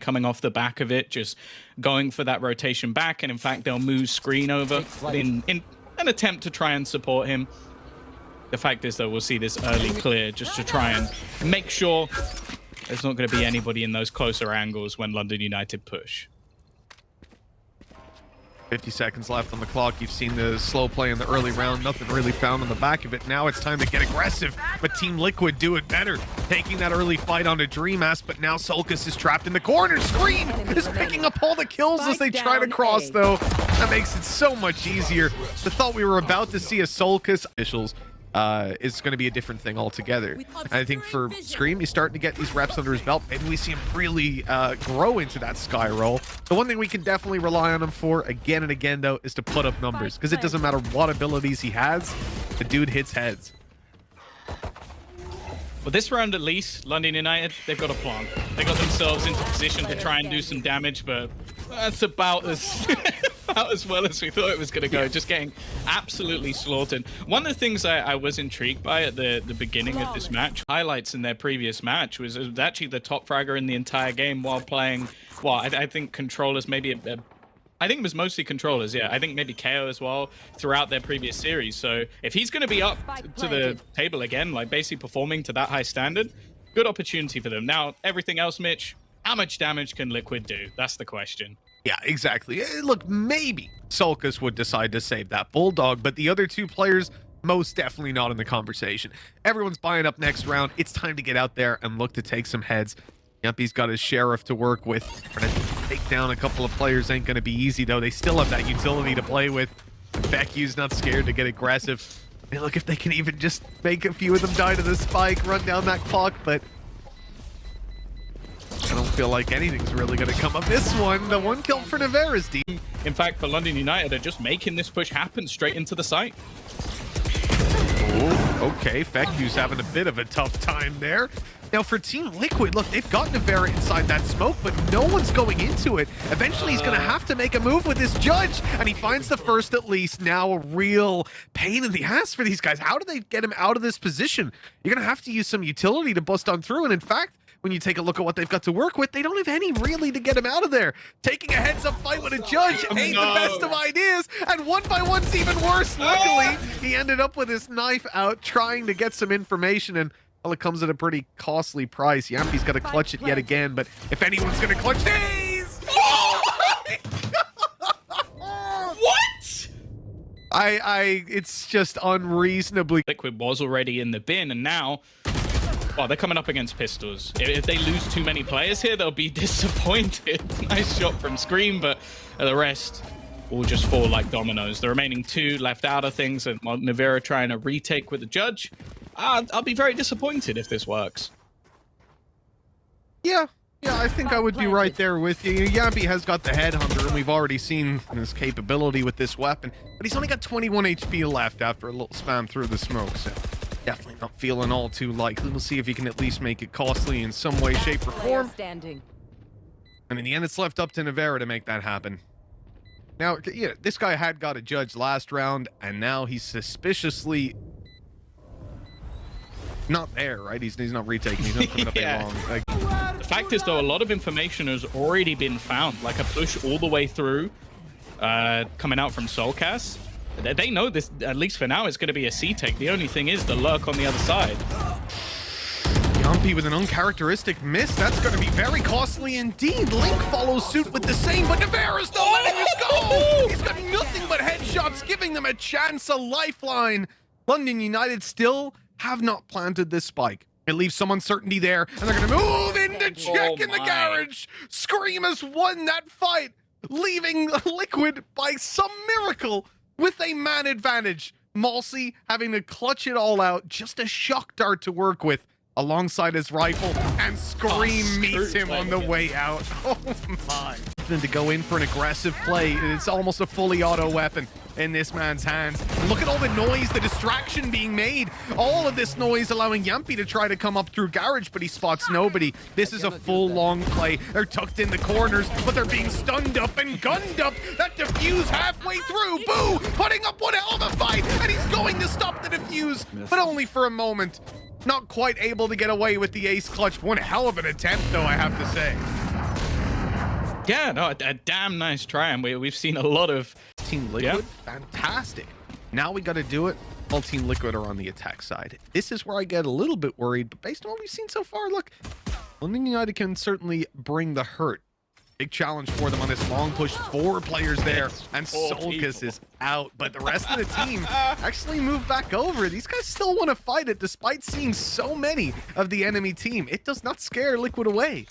coming off the back of it, just going for that rotation back. And in fact, they'll move screen over in an attempt to try and support him. The fact is, though, we'll see this early clear just to try and make sure there's not going to be anybody in those closer angles when London United push. 50 seconds left on the clock. You've seen the slow play in the early round. Nothing really found on the back of it. Now it's time to get aggressive, but Team Liquid do it better. Taking that early fight onto Dreamass, but now sulcus is trapped in the corner. Scream is picking up all the kills as they try to cross, though. That makes it so much easier. The thought we were about to see a sulcus officials is going to be a different thing altogether. And I think for Scream, he's starting to get these reps under his belt. Maybe we see him really grow into that sky roll. The one thing we can definitely rely on him for again and again, though, is to put up numbers, because it doesn't matter what abilities he has, the dude hits heads. Well, this round at least, London United, they've got a plan. They got themselves into position to try and do some damage, but that's about as about as well as we thought it was going to go. Just getting absolutely slaughtered. One of the things I was intrigued by at the beginning of this match, highlights in their previous match, was it was actually the top fragger in the entire game while playing, well, I think controllers, maybe I think it was mostly controllers, yeah. I think maybe KO as well throughout their previous series. So if he's going to be up to the table again, like basically performing to that high standard, good opportunity for them. Now, everything else, Mitch, how much damage can Liquid do? That's the question. Yeah, exactly. Look, maybe sulcus would decide to save that Bulldog, but the other two players, most definitely not in the conversation. Everyone's buying up next round. It's time to get out there and look to take some heads. Yuppie's got his sheriff to work with. Trying to take down a couple of players ain't going to be easy, though. They still have that utility to play with. Becky's not scared to get aggressive. And look if they can even just make a few of them die to the spike, run down that clock, but I don't feel like anything's really going to come of this one. The one kill for Nevera's deep. In fact, for London United, they're just making this push happen straight into the site. Oh, okay. Feku's having a bit of a tough time there. Now, for Team Liquid, look, they've got Nevera inside that smoke, but no one's going into it. Eventually, he's going to have to make a move with this judge, and he finds the first at least. Now, a real pain in the ass for these guys. How do they get him out of this position? You're going to have to use some utility to bust on through, and in fact, when you take a look at what they've got to work with, they don't have any really to get him out of there. Taking a heads-up fight with a judge ain't the best of ideas, and one by one's even worse. Luckily, he ended up with his knife out, trying to get some information, and well, it comes at a pretty costly price. Yampy's got to clutch it yet again, but if anyone's going to clutch these... Oh What? It's just unreasonably... Liquid was already in the bin, and now... Well, they're coming up against pistols. If they lose too many players here, they'll be disappointed. Nice shot from Scream, but the rest will just fall like dominoes. The remaining two left out of things, and Nevera trying to retake with the judge. I'll be very disappointed if this works. Yeah, I think I would be right there with you. Yampy has got the headhunter, and we've already seen his capability with this weapon, but he's only got 21 HP left after a little spam through the smoke, so definitely not feeling all too likely. We'll see if he can at least make it costly in some way, shape, or form. And in the end, it's left up to Nevera to make that happen. Now, yeah, this guy had got a judge last round, and now he's suspiciously not there, right? He's not retaking. He's not coming up Yeah. long. Like, The fact is, though, a lot of information has already been found, like a push all the way through, coming out from Soulcast. They know this, at least for now, it's going to be a C-take. The only thing is the lurk on the other side. Yampy with an uncharacteristic miss. That's going to be very costly indeed. Link follows suit with the same, but Nevera's not letting us go. He's got nothing but headshots, giving them a chance, a lifeline. London United still have not planted this spike. It leaves some uncertainty there, and they're going to move into check in the garage. Scream has won that fight, leaving Liquid by some miracle with a man advantage. Malsey having to clutch it all out, just a shock dart to work with alongside his rifle, and Scream meets him on the way out. Oh my. To go in for an aggressive play, it's almost a fully auto weapon in this man's hands. And look at all the noise, the distraction being made. All of this noise allowing Yampy to try to come up through garage, but he spots nobody. This is a full long play. They're tucked in the corners, but they're being stunned up and gunned up. That defuse halfway through. Boo! Putting up one hell of a fight, and he's going to stop the defuse, but only for a moment. Not quite able to get away with the ace clutch. One hell of an attempt, though, I have to say. Yeah, no, a damn nice try, and we've seen a lot of Team Liquid, fantastic. Now we got to do it. All Team Liquid are on the attack side. This is where I get a little bit worried, but based on what we've seen so far, look, London United can certainly bring the hurt. Big challenge for them on this long push. 4 players there, and rawkus is out, but the rest of the team actually moved back over. These guys still want to fight it despite seeing so many of the enemy team. It does not scare Liquid away.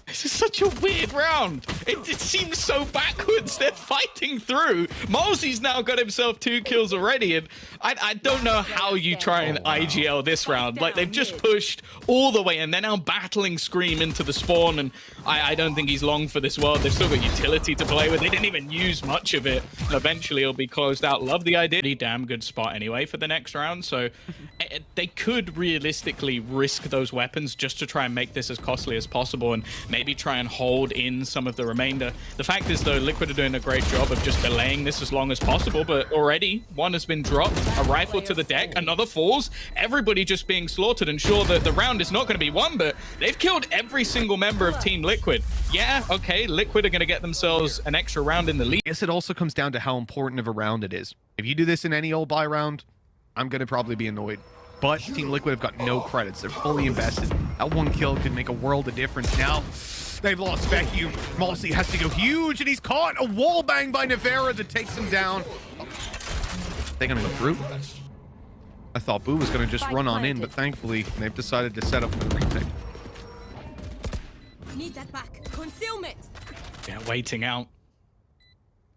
This is such a weird round. It seems so backwards. They're fighting through. Mosey's now got himself 2 kills already, and I don't know how you try and IGL this round. Like, they've just pushed all the way, and they're now battling Scream into the spawn, and I don't think he's long for this world. They've still got utility to play with. They didn't even use much of it. Eventually, it'll be closed out. Love the idea. Pretty damn good spot anyway for the next round, so they could realistically risk those weapons just to try and make this as costly as possible, and maybe try and hold in some of the remainder. The fact is, though, Liquid are doing a great job of just delaying this as long as possible, but already one has been dropped, a rifle to the deck, another falls, everybody just being slaughtered, and sure that the round is not going to be won, but they've killed every single member of Team Liquid. Yeah, okay, Liquid are going to get themselves an extra round in the lead. I guess it also comes down to how important of a round it is. If you do this in any old buy round, I'm going to probably be annoyed. But Team Liquid have got no credits. They're fully invested. That 1 kill could make a world of difference. Now, they've lost Vacuum. Malsey has to go huge, and he's caught. A wall bang by Nevera that takes him down. They're going to go through. I thought Boo was going to just run on in, but thankfully, they've decided to set up for the retake. Need that back. Concealment. Yeah, waiting out.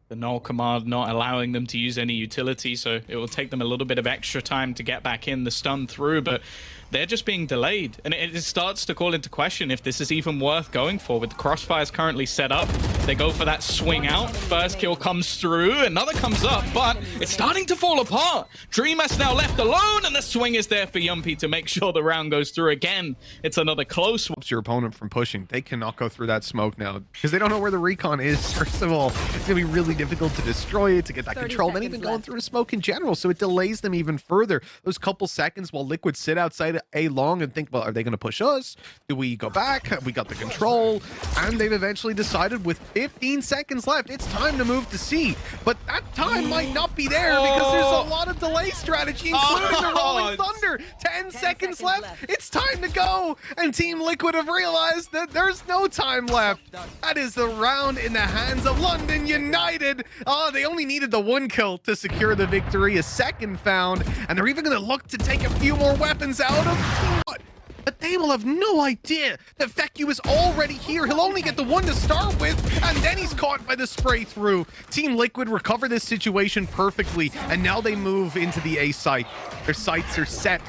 The null command not allowing them to use any utility, so it will take them a little bit of extra time to get back in the stun through, but they're just being delayed, and it starts to call into question if this is even worth going for. With the crossfires currently set up, they go for that swing out. First kill comes through, another comes up, but it's starting to fall apart. Dreamer's now left alone, and the swing is there for Yumpy to make sure the round goes through again. It's another close one. Your opponent from pushing. They cannot go through that smoke now because they don't know where the recon is. First of all, it's going to be really difficult to destroy it, to get that control, and even going through a smoke in general, so it delays them even further. Those couple seconds while Liquid sit outside A long and think, well, are they going to push us? Do we go back? We got the control, and they've eventually decided with 15 seconds left, it's time to move to C. But that time might not be there because there's a lot of delay strategy, including the Rolling Thunder. 10 seconds left. It's time to go, and Team Liquid have realized that there's no time left. That is the round in the hands of London United. Oh, they only needed the 1 kill to secure the victory. A second found, and they're even going to look to take a few more weapons out of Team. But they will have no idea that Feku is already here. He'll only get the 1 to start with, and then he's caught by the spray through. Team Liquid recover this situation perfectly, and now they move into the A site. Their sights are set,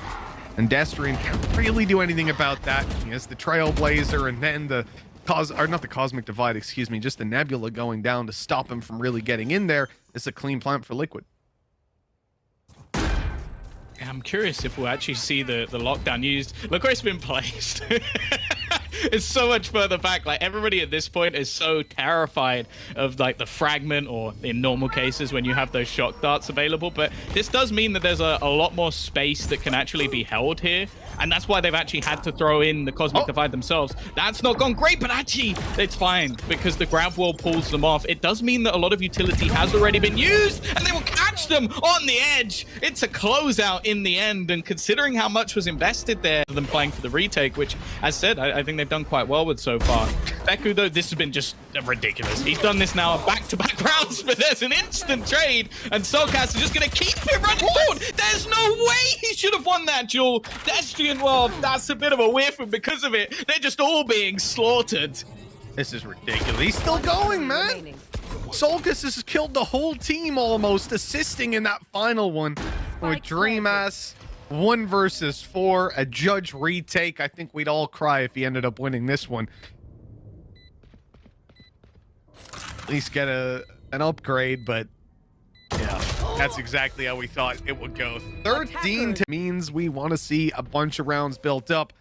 and Destrian can't really do anything about that. He has the Trailblazer, and then the not the Cosmic Divide, excuse me, just the Nebula going down to stop him from really getting in there. It's a clean plant for Liquid. I'm curious if we'll actually see the lockdown used. Look where it's been placed. It's so much further back. Like, everybody at this point is so terrified of, like, the fragment, or in normal cases when you have those shock darts available. But this does mean that there's a lot more space that can actually be held here, and that's why they've actually had to throw in the Cosmic Divide themselves. That's not gone great, but actually it's fine because the grab wall pulls them off. It does mean that a lot of utility has already been used, and they will catch them on the edge. It's a closeout in the end, and considering how much was invested there for them playing for the retake, which, as said, I think they've done quite well with so far. Feku, though, this has been just ridiculous. He's done this now back-to-back rounds, but there's an instant trade, and Solcast is just going to keep it running forward. There's no way he should have won that duel. Destrian, well, that's a bit of a whiff, and because of it, they're just all being slaughtered. This is ridiculous. He's still going, man. Solcast has killed the whole team almost, assisting in that final one with Dreamass. 1 versus 4, a judge retake. I think we'd all cry if he ended up winning this one. At least get an upgrade, but yeah, that's exactly how we thought it would go. 13 means we want to see a bunch of rounds built up.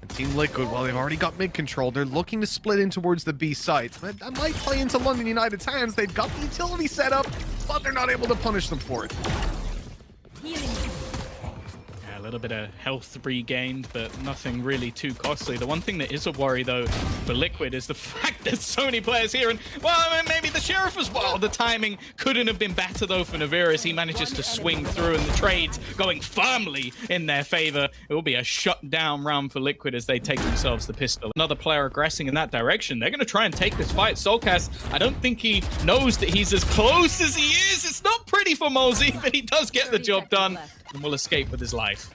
And Team Liquid, well, they've already got mid control. They're looking to split in towards the B site. That might play into London United's hands. They've got the utility set up, but they're not able to punish them for it. little bit of health regained, but nothing really too costly. The one thing that is a worry, though, for Liquid is the fact that so many players here, and, well, I mean, maybe the Sheriff as well. The timing couldn't have been better, though, for Naviera as he manages to swing through, and the trades going firmly in their favor. It will be a shutdown round for Liquid as they take themselves the pistol. Another player aggressing in that direction. They're going to try and take this fight. Soulcast, I don't think he knows that he's as close as he is. It's not pretty for Mosey, but he does get the job done and will escape with his life.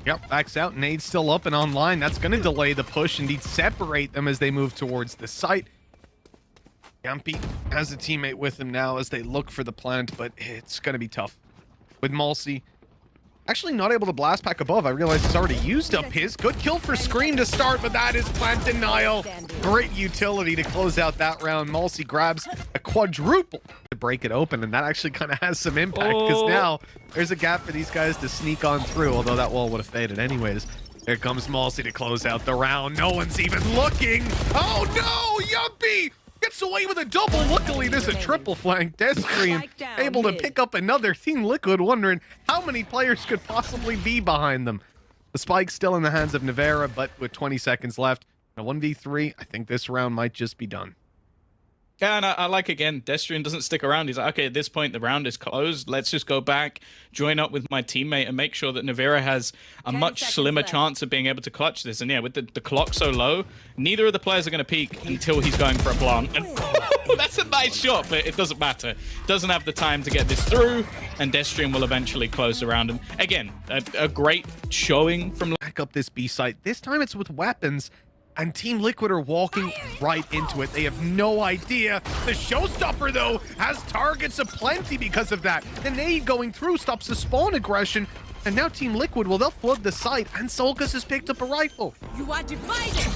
Yep, backs out. Nade's still up and online. That's going to delay the push, indeed separate them as they move towards the site. Yampy has a teammate with him now as they look for the plant, but it's going to be tough. With Malsey actually not able to blast pack above. I realize he's already used up his. Good kill for Scream to start, but that is plant denial. Great utility to close out that round. Malsey grabs a quadruple to break it open, and that actually kind of has some impact because now there's a gap for these guys to sneak on through, although that wall would have faded anyways. Here comes Malsey to close out the round. No one's even looking. Oh no, Yuppie! Gets away with a double. Luckily, there's a triple flank. Deathstream able to pick up another. Team Liquid wondering how many players could possibly be behind them. The spike's still in the hands of Naviera, but with 20 seconds left, a 1v3, I think this round might just be done. Yeah, and I like, again, Destrian doesn't stick around. He's like, okay, at this point, the round is closed. Let's just go back, join up with my teammate, and make sure that Naviera has a much slimmer chance of being able to clutch this. And yeah, with the clock so low, neither of the players are going to peek until he's going for a plant. And that's a nice shot, but it doesn't matter. Doesn't have the time to get this through, and Destrian will eventually close the round. And again, a great showing from... Back up this B site. This time it's with weapons. And Team Liquid are walking right into it. They have no idea. The showstopper, though, has targets aplenty because of that. The nade going through stops the spawn aggression. And now Team Liquid, well, they'll flood the site. And Solkus has picked up a rifle. You are divided.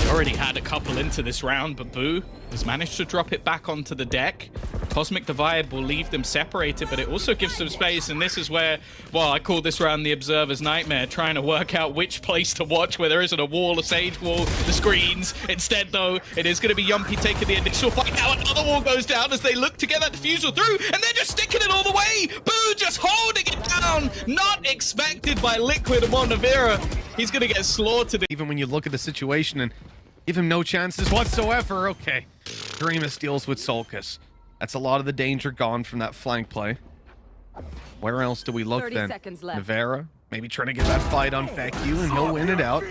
Already had a couple into this round, but Boo has managed to drop it back onto the deck. Cosmic Divide will leave them separated, but it also gives some space, and this is where, well, I call this round the Observer's Nightmare, trying to work out which place to watch, where there isn't a wall, a sage wall, the screens. Instead, though, it is going to be Yumpy taking the initial fight. Now another wall goes down as they look to get that defusal through, and they're just sticking it all the way. Boo just holding it down. Not expected by Liquid and Naviera. He's going to get slaughtered. Even when you look at the situation and give him no chances whatsoever. Okay, Dreamus deals with Solkus. That's a lot of the danger gone from that flank play. Where else do we look 30 then? seconds left. Naviera, maybe trying to get that fight on Feku, and he'll win it out.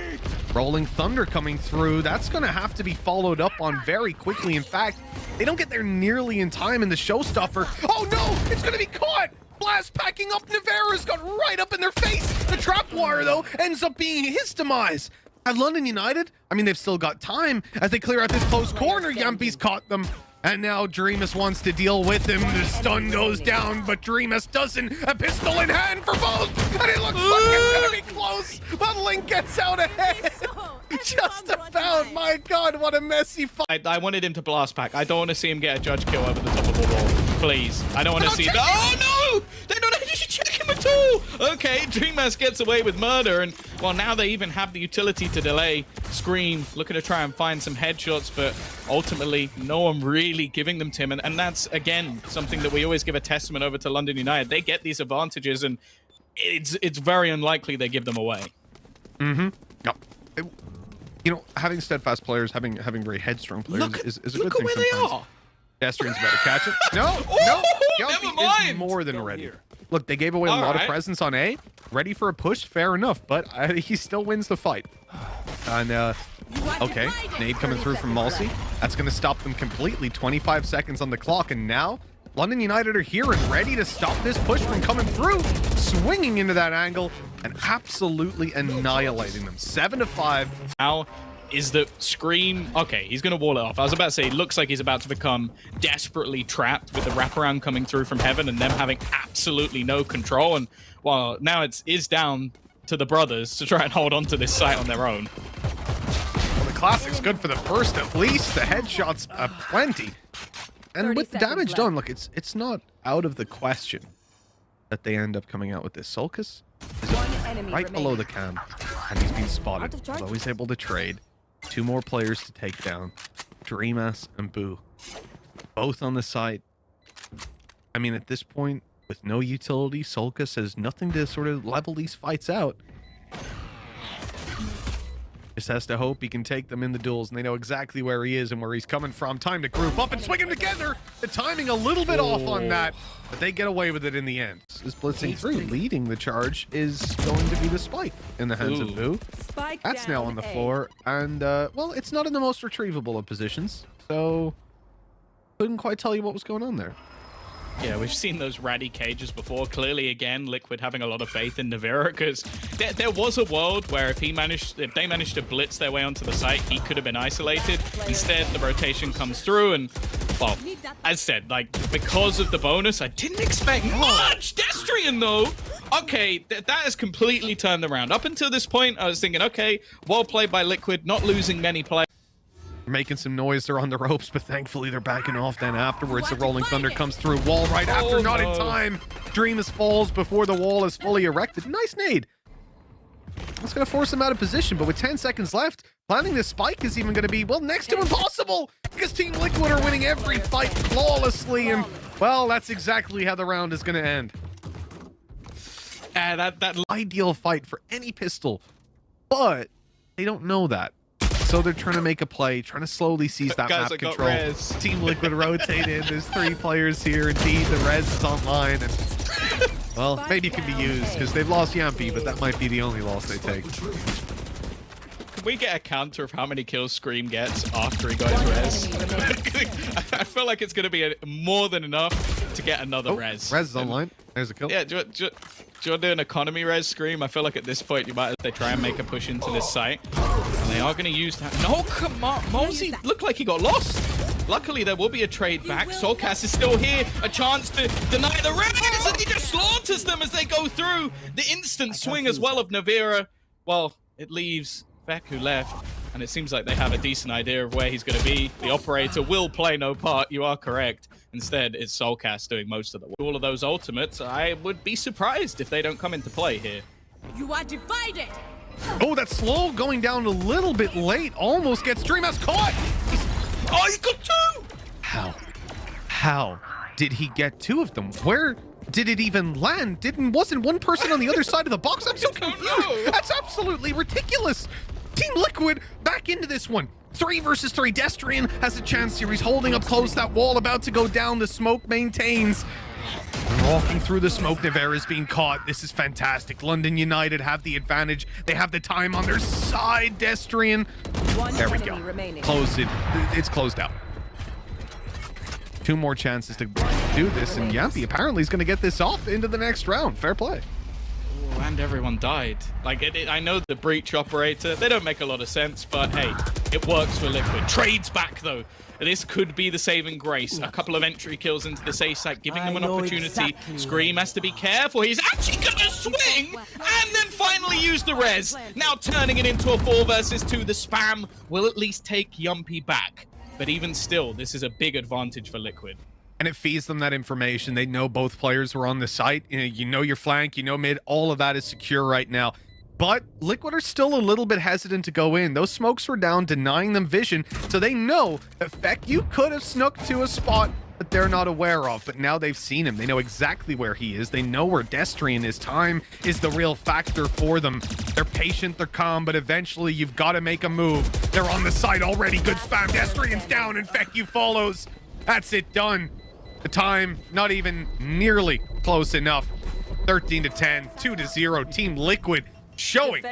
Rolling Thunder coming through. That's going to have to be followed up on very quickly. In fact, they don't get there nearly in time in the showstopper. Oh no, it's going to be caught! Blast packing up. Naviera's got right up in their face. The trap wire, though, ends up being his demise. At London United, I mean, they've still got time as they clear out this close corner. Yampy's caught them. And now Dreamus wants to deal with him. The stun goes down, but Dreamus doesn't. A pistol in hand for both. And it looks like it's going to be close. But Link gets out ahead. Just about. My God, what a messy fight. I wanted him to blast back. I don't want to see him get a judge kill over the top of the wall. Please. I don't want to see that. Oh, no! They're not actually checking him at all. Okay, Dreamus gets away with murder. And, well, now they even have the utility to delay. Scream, looking to try and find some headshots, but ultimately, no one really giving them to him. And that's, again, something that we always give a testament over to London United. They get these advantages, and it's very unlikely they give them away. Mm-hmm. No. You know, having steadfast players, having very headstrong players is a good thing sometimes. Look at where they are. Destrian's about to catch it. No, no. Yumpy is more than ready. Look, they gave away a lot of presence on A. Ready for a push, fair enough, but he still wins the fight. And, okay, nade coming through from Malsey. That's going to stop them completely. 25 seconds on the clock, and now London United are here and ready to stop this push from coming through. Swinging into that angle and absolutely annihilating them. 7-5. Now is the Scream... Okay, he's going to wall it off. I was about to say, it looks like he's about to become desperately trapped with the wraparound coming through from heaven and them having absolutely no control. And, well, now it is down to the brothers to try and hold on to this site on their own. Well, the classic's good for the first, at least. The headshots plenty. And with the damage done, look, it's not out of the question that they end up coming out with this. Solkus is right below the cam, and he's been spotted. Although he's able to trade. 2 more players to take down. Dreamus and Boo. Both on the site. I mean, at this point, With no utility, rawkus has nothing to sort of level these fights out. Just has to hope he can take them in the duels, and they know exactly where he is and where he's coming from. Time to group up and swing them together. The timing a little bit off on that, but they get away with it in the end. Is blitzing through. Leading the charge is going to be the spike in the hands of Boo. Spike That's now on the floor, and well, it's not in the most retrievable of positions, so couldn't quite tell you what was going on there. Yeah, we've seen those ratty cages before. Clearly, again, Liquid having a lot of faith in Navira, because there was a world where if they managed to blitz their way onto the site, he could have been isolated. Instead, the rotation comes through, and well, as said, like, because of the bonus, I didn't expect much. Destrian, though, okay, that has completely turned around. Up until this point, I was thinking, okay, well played by Liquid, not losing many players. Making some noise, they're on the ropes, but thankfully they're backing off. Then afterwards, the Rolling Thunder comes through. Wall right after, not in time. Dreamus falls before the wall is fully erected. Nice nade. That's going to force him out of position, but with 10 seconds left, planning this spike is even going to be, well, next to impossible, because Team Liquid are winning every fight flawlessly, and, well, that's exactly how the round is going to end. That ideal fight for any pistol, but they don't know that. So they're trying to make a play, trying to slowly seize that map control. Team Liquid rotate in. There's 3 players here. Indeed, the res is online. And, well, maybe it can be used because they've lost Yampi, but that might be the only loss they take. Can we get a counter of how many kills Scream gets after he goes res? I feel like it's going to be more than enough to get another res. Res is online. There's a kill. Yeah, do you want to do an economy res Scream? I feel like at this point you might, as they try and make a push into this site. And they are going to use that. No, come on. Mosey looked like he got lost. Luckily, there will be a trade back. rawkus is still here. A chance to deny the res. And he just slaughters them as they go through. The instant swing as well of Navira. Well, it leaves Vec, who left. And it seems like they have a decent idea of where he's going to be. The operator will play no part. You are correct. Instead, it's rawkus doing most of the work. All of those ultimates, I would be surprised if they don't come into play here. You are divided. Oh, that slow going down a little bit late. Almost gets Dreamus caught. Oh, he got 2! How did he get 2 of them? Where did it even land? Wasn't one person on the other side of the box? I'm so confused. That's absolutely ridiculous. Team Liquid back into this one. 3 versus 3. Destrian has a chance here. He's holding up close. That wall about to go down. The smoke maintains. Walking through the smoke, Navira is being caught. This is fantastic. London United have the advantage. They have the time on their side. Destrian. There we go. Close it. It's closed out. 2 more chances to do this, and Yampi apparently is going to get this off into the next round. Fair play. Ooh, and everyone died. Like, I know the breach operator, they don't make a lot of sense, but hey, it works for Liquid. Trades back, though. This could be the saving grace. A couple of entry kills into the safe site, giving them an opportunity. Scream has to be careful. He's actually going to swing and then finally use the res. Now turning it into a 4 versus 2. The spam will at least take Yampi back. But even still, this is a big advantage for Liquid. And it feeds them that information. They know both players were on the site. You know your flank, you know mid. All of that is secure right now. But Liquid are still a little bit hesitant to go in. Those smokes were down, denying them vision. So they know that Vec, you could have snuck to a spot that they're not aware of. But now they've seen him. They know exactly where he is. They know where Destrian is. Time is the real factor for them. They're patient, they're calm, but eventually you've got to make a move. They're on the site already. Good spam. Destrian's down and Vec, you follows. That's it, done. The time, not even nearly close enough. 13-10, 2-0. Team Liquid showing